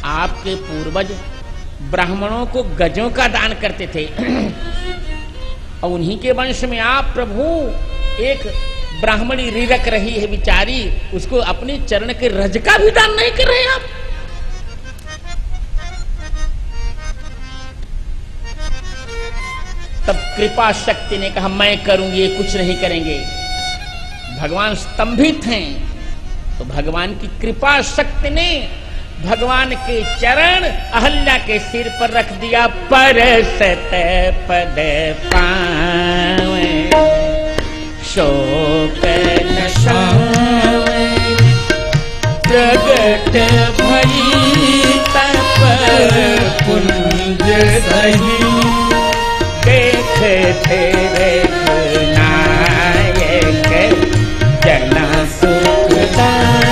आपके पूर्वज ब्राह्मणों को गजों का दान करते थे और उन्हीं के वंश में आप प्रभु एक ब्राह्मणी रीरक रही है बिचारी, उसको अपने चरण के रज का भी दान नहीं कर रहे आप। तब कृपा शक्ति ने कहा मैं करूंगी, ये कुछ नहीं करेंगे। भगवान स्तंभित हैं, तो भगवान की कृपा शक्ति ने भगवान के चरण अहल्या के सिर पर रख दिया। परसत पद पावे शोक न शावे, प्रगट भई तप पुंज सही, देखते नायक जना सुखदायक,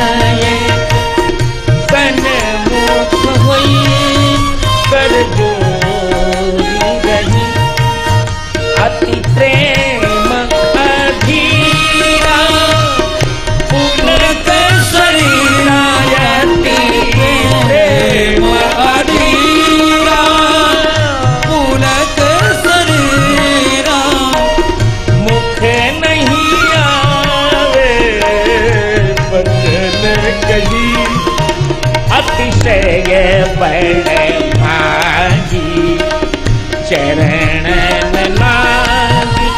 सन्मुख हुई कर जोरी रही, अति प्रेम अधीरा, पुलक शरीरा, अति प्रेम अधीरा, पुलक शरीरा, मुख नहीं आवे बचन कही, अतिशय बड़ भागी, चरण लागी,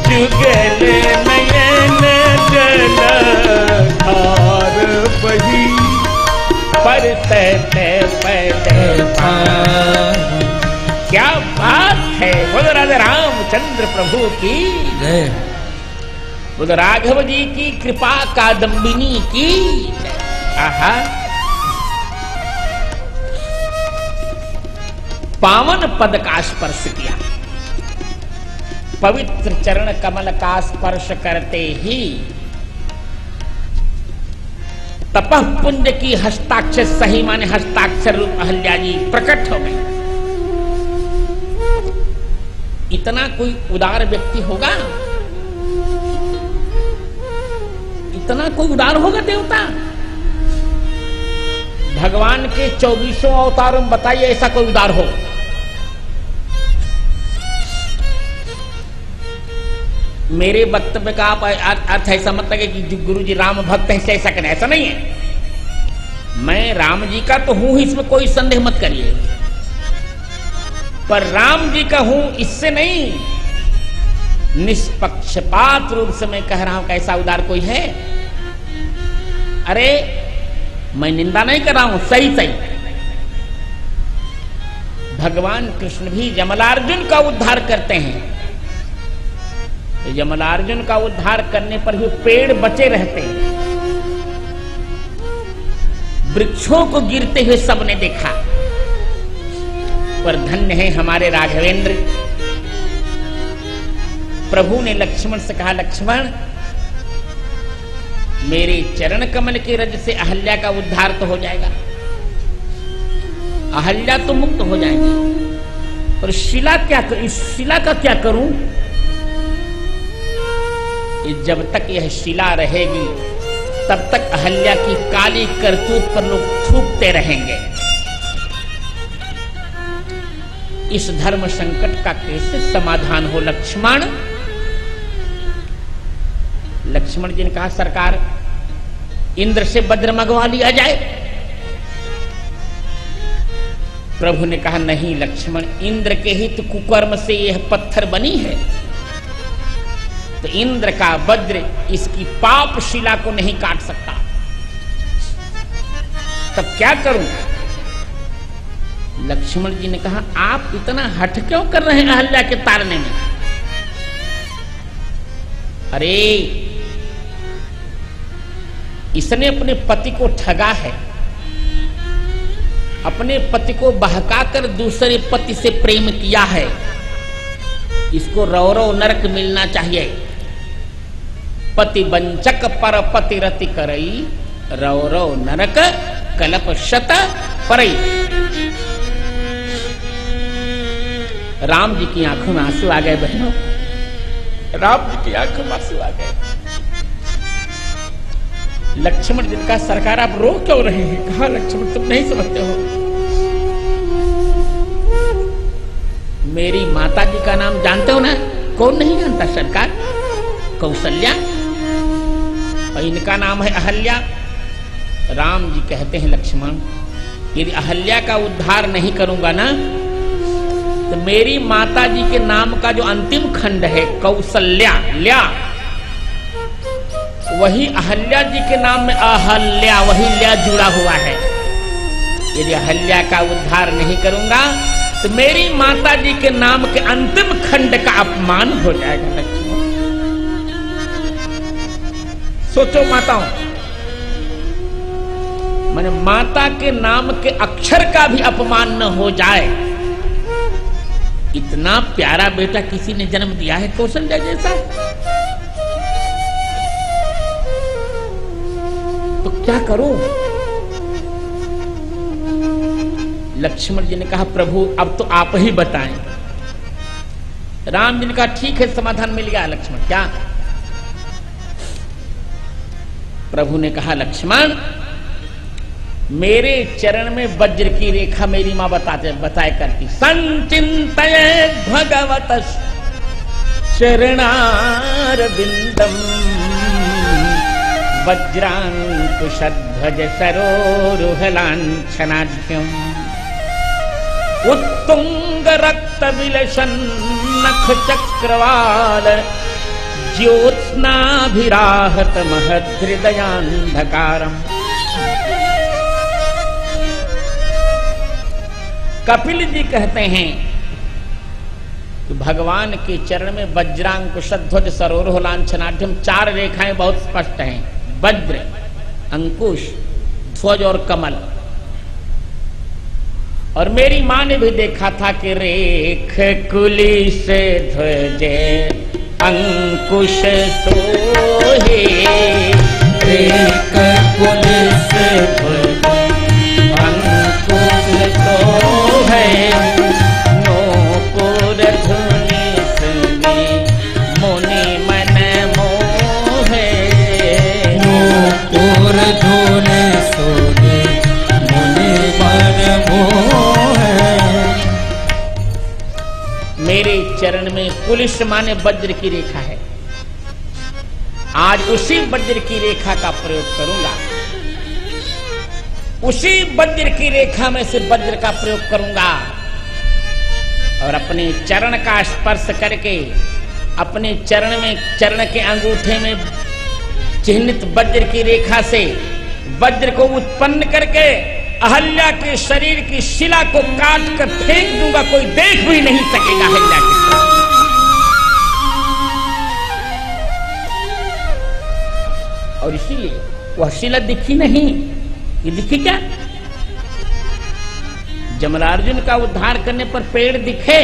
जुगल नयन जल धार बही, परसत पद पावे। क्या बात है, बोलो राजा रामचंद्र प्रभु की जय, बोलो राघव जी की कृपा कादम्बिनी की। आहा, पावन पद का स्पर्श किया, पवित्र चरण कमल का स्पर्श करते ही तपः पुंज की हस्ताक्षर सही माने हस्ताक्षर रूप अहल्या जी प्रकट हो गई। इतना कोई उदार व्यक्ति होगा, इतना कोई उदार होगा देवता? भगवान के 24 अवतारों में बताइए ऐसा कोई उदार हो? मेरे वक्तव्य का आप अर्थ ऐसा मत लगे कि गुरु जी राम भक्त हैं ऐसा करें, ऐसा नहीं है। मैं राम जी का तो हूं, इसमें कोई संदेह मत करिए, पर राम जी का हूं इससे नहीं, निष्पक्षपात रूप से मैं कह रहा हूं। कैसा उदार कोई है? अरे मैं निंदा नहीं कर रहा हूं, सही सही। भगवान कृष्ण भी यमलार्जुन का उद्धार करते हैं, तो यमलार्जुन का उद्धार करने पर भी पेड़ बचे रहते हैं, वृक्षों को गिरते हुए सबने देखा। पर धन्य है हमारे राघवेंद्र। प्रभु ने लक्ष्मण से कहा, लक्ष्मण मेरे चरण कमल के रज से अहल्या का उद्धार तो हो जाएगा, अहल्या तो मुक्त हो जाएगी, पर शिला क्या करूं? इस शिला का क्या करूं? जब तक यह शिला रहेगी तब तक अहल्या की काली करतूत पर लोग थूकते रहेंगे। इस धर्म संकट का कैसे समाधान हो लक्ष्मण? लक्ष्मण जी ने कहा, सरकार इंद्र से वज्र मंगवा लिया जाए। प्रभु ने कहा, नहीं लक्ष्मण, इंद्र के हित कुकर्म से यह पत्थर बनी है, तो इंद्र का वज्र इसकी पाप शिला को नहीं काट सकता। तब क्या करूं? लक्ष्मण जी ने कहा, आप इतना हठ क्यों कर रहे हैं अहल्या के तारने में? अरे इसने अपने पति को ठगा है, अपने पति को बहकाकर दूसरे पति से प्रेम किया है, इसको रौरव नरक मिलना चाहिए। पति वंचक पर पति रति करई, रौरव नरक कलप शत परई। राम जी की आंखों में आंसू आ गए बहनों, राम जी की आंखों में आंसू आ गए। लक्ष्मण जी ने कहा सरकार आप रो क्यों रहे हैं? कहा लक्ष्मण तुम नहीं समझते हो, मेरी माता जी का नाम जानते हो ना? कौन नहीं जानता सरकार? कौशल्या, और इनका नाम है अहल्या। राम जी कहते हैं लक्ष्मण यदि अहल्या का उद्धार नहीं करूंगा ना तो मेरी माता जी के नाम का जो अंतिम खंड है कौशल्या ल्या, वही अहल्या जी के नाम में अहल्या, वही ल्या जुड़ा हुआ है। यदि अहल्या का उद्धार नहीं करूंगा तो मेरी माता जी के नाम के अंतिम खंड का अपमान हो जाएगा लक्ष्मण। सोचो माताओं, माने माता के नाम के अक्षर का भी अपमान न हो जाए, इतना प्यारा बेटा किसी ने जन्म दिया है कौशल्या जैसा, तो क्या करूं? लक्ष्मण जी ने कहा प्रभु अब तो आप ही बताएं। राम जी ने कहा ठीक है समाधान मिल गया। लक्ष्मण क्या? प्रभु ने कहा लक्ष्मण मेरे चरण में वज्र की रेखा मेरी मां बताए करती, संचिंतये भगवत चरणारविंदम वज्रांकुशध्वज सरोरुह लांछनाढ्यम उत्तुंग रक्त विलसन नख चक्रवाल ज्योत्स्नाभिराहत महदृदयांधकारम। कपिल जी कहते हैं कि भगवान के चरण में वज्रांकुशध्वज सरोरुह लांछनाढ्यम, 4 रेखाएं बहुत स्पष्ट हैं, वज्र, अंकुश, ध्वज और कमल। और मेरी मां ने भी देखा था कि रेख कुलिस ध्वजे अंकुश सोहे, रेख कुलिस ध्वजे अंकुश सोहे, नूपुर धुनि सुनि मुनि मन मोहे, नूपुर धुनि सुनि मुनि मन मोहे। मेरे चरण में कुलिश माने वज्र की रेखा है, आज उसी वज्र की रेखा का प्रयोग करूंगा, उसी वज्र की रेखा में से वज्र का प्रयोग करूंगा और अपने चरण का स्पर्श करके अपने चरण के अंगूठे में चिह्नित वज्र की रेखा से वज्र को उत्पन्न करके अहल्या के शरीर की शिला को काट कर फेंक दूंगा, कोई देख भी नहीं सकेगा अहल्या की। और इसीलिए वह शिला दिखी नहीं, ये दिखी क्या? जमलार्जुन का उद्धार करने पर पेड़ दिखे,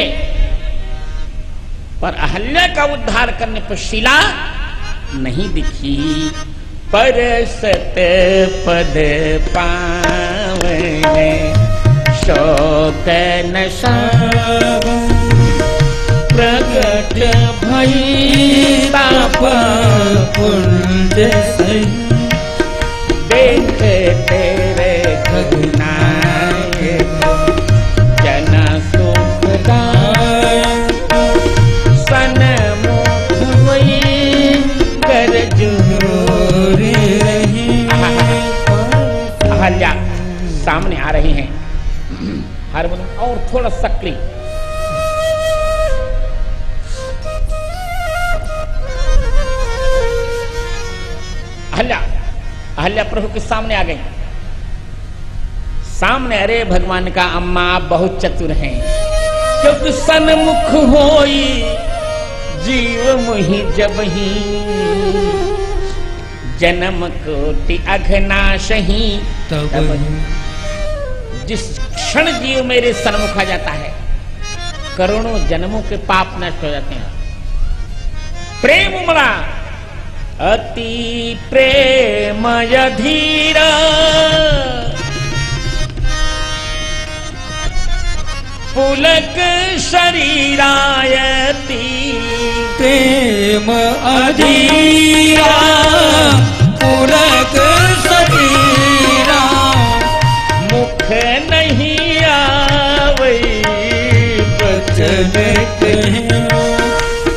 पर अहल्या का उद्धार करने पर शिला नहीं दिखी। परसत पद पावने शोक न प्रगट भई ताप पुंज सही, देख तेरे खगनायक जन सुखदायक, सन्मुख हुई कर जोरी रही। अहल्या सामने आ रही हैं, हारमोनियम और थोड़ा सक्रिय। अहल्या प्रभु के सामने आ गई। सामने, अरे भगवान का अम्मा आप बहुत चतुर हैं, क्योंकि सन्मुख होई जीव मुहि जब ही, जन्म कोटि अघनाशही तब ही। जिस क्षण जीव मेरे सन्मुख आ जाता है करोड़ों जन्मों के पाप नष्ट हो जाते हैं। प्रेम उमड़ा अति प्रेमय धीरा, पुलक शरीरायति, प्रेम अधीरा पुलक सुख नहीं आवई बचन कहे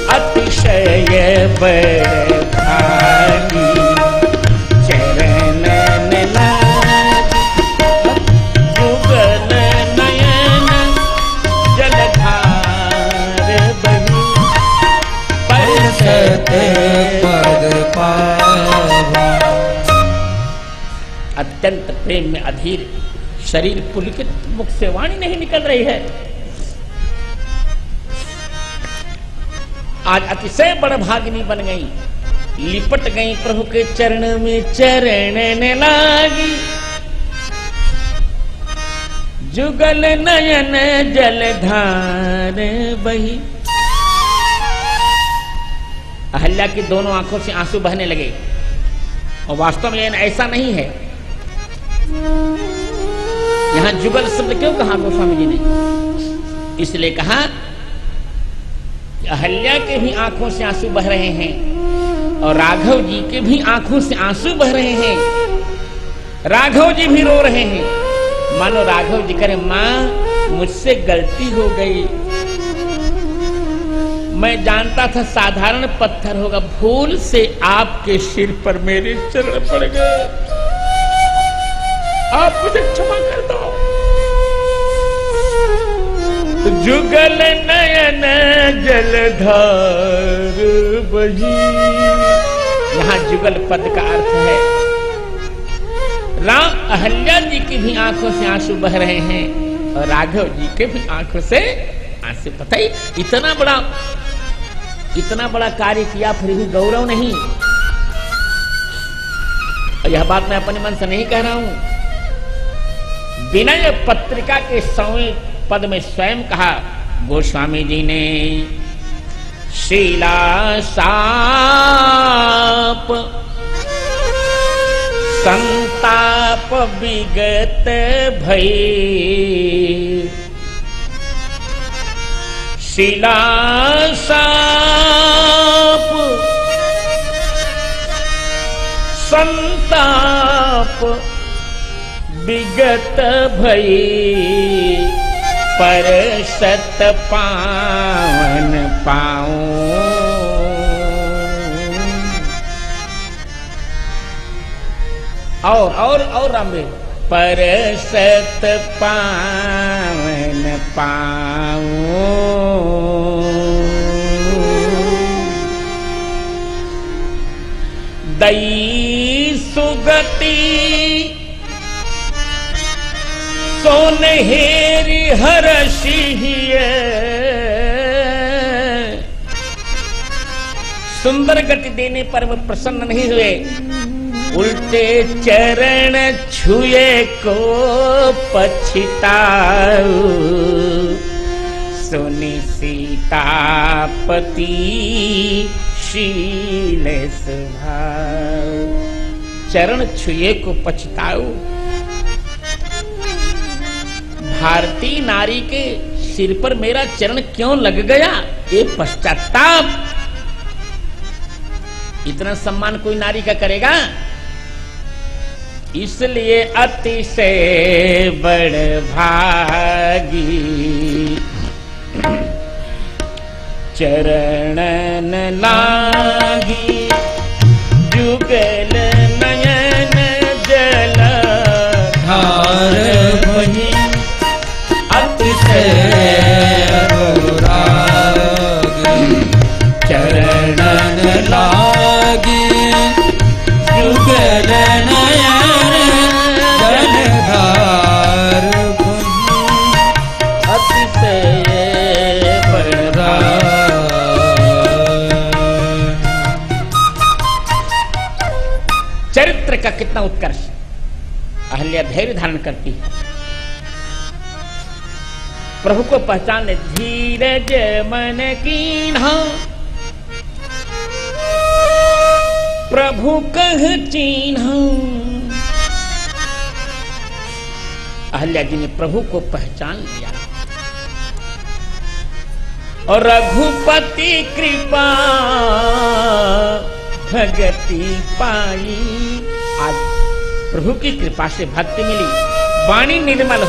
अतिशय बड़ भागी चरण लागी जुगल नयन जलधार बही परसत पद पावा। अत्यंत प्रेम में अधीर, शरीर पुलकित, मुख से वाणी नहीं निकल रही है। आज अतिशय बड़ भागिनी बन गई, लिपट गई प्रभु के चरण में चरण न लागी जुगल नयन जलधार बही। अहल्या की दोनों आंखों से आंसू बहने लगे और वास्तव में ऐसा नहीं है। यहां जुगल शब्द क्यों कहा गोस्वामी जी ने? इसलिए कहा कि अहल्या के भी आंखों से आंसू बह रहे हैं और राघव जी के भी आंखों से आंसू बह रहे हैं। राघव जी भी रो रहे हैं, मानो राघव जी करें, मां मुझसे गलती हो गई, मैं जानता था साधारण पत्थर होगा, भूल से आपके सिर पर मेरे चरण पड़ गए, आप मुझे क्षमा कर दो। जुगल नयन जलधार बही। यहां जुगल पद का अर्थ है राम अहल्या जी की भी आंखों से आंसू बह रहे हैं और राघव जी के भी आंखों से आंसू। पता ही इतना बड़ा कार्य किया फिर भी गौरव नहीं। और यह बात मैं अपने मन से नहीं कह रहा हूं, विनय पत्रिका के 100वें पद में स्वयं कहा गोस्वामी जी ने, शीला साप संताप विगत भई, शीला साप संताप विगत भई, पर सत पावन पाऊं। और रामदेव, पर सत पावन पाऊं। दई सुगति सोनहेरी हर्षिए, सुंदर गति देने पर वो प्रसन्न नहीं हुए, उल्टे चरण छुए को पछताऊ, सुनि सीतापति शील स्वभाव। चरण छुए को पछताऊ, भारतीय नारी के सिर पर मेरा चरण क्यों लग गया, ये पश्चाताप। इतना सम्मान कोई नारी का करेगा? इसलिए अतिशय बड़ भागी, चरणन लागी जुगल नयन जल धार बही, अतिशय अनुरागी, चरणन लागी जुगल नयन जलधार बही, अतिशय चरित्र का कितना उत्कर्ष। अहल्या धैर्य धारण करती है, प्रभु को पहचान ले, धीरज मन कीन्हा प्रभु कह चिन्हा। अहल्या जी ने प्रभु को पहचान लिया और रघुपति कृपा भक्ति पाई। आज प्रभु की कृपा से भक्ति मिली, वाणी निर्मल